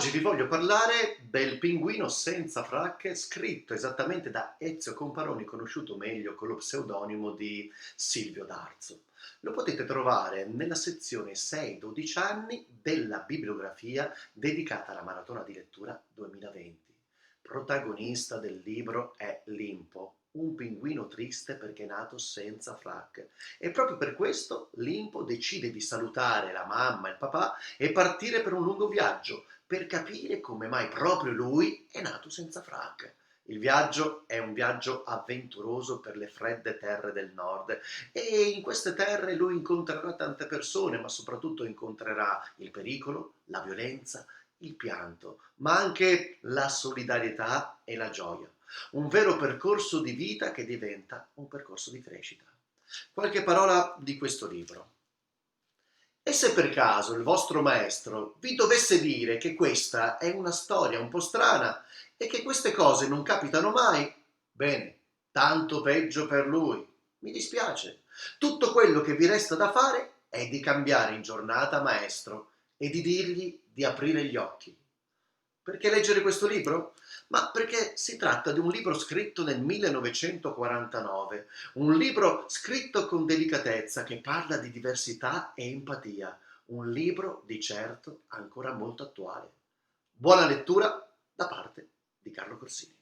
Oggi vi voglio parlare del Pinguino senza fracche, scritto esattamente da Ezio Comparoni, conosciuto meglio con lo pseudonimo di Silvio D'Arzo. Lo potete trovare nella sezione 6-12 anni della bibliografia dedicata alla Maratona di Lettura 2020. Protagonista del libro è Limpo, un pinguino triste perché è nato senza fracche. E proprio per questo Limpo decide di salutare la mamma e il papà e partire per un lungo viaggio per capire come mai proprio lui è nato senza fracche. Il viaggio è un viaggio avventuroso per le fredde terre del nord e in queste terre lui incontrerà tante persone, ma soprattutto incontrerà il pericolo, la violenza, il pianto, ma anche la solidarietà e la gioia. Un vero percorso di vita che diventa un percorso di crescita. Qualche parola di questo libro. E se per caso il vostro maestro vi dovesse dire che questa è una storia un po' strana e che queste cose non capitano mai, bene, tanto peggio per lui. Mi dispiace. Tutto quello che vi resta da fare è di cambiare in giornata maestro e di dirgli di aprire gli occhi. Perché leggere questo libro? Ma perché si tratta di un libro scritto nel 1949, un libro scritto con delicatezza che parla di diversità e empatia, un libro di certo ancora molto attuale. Buona lettura da parte di Carlo Corsini.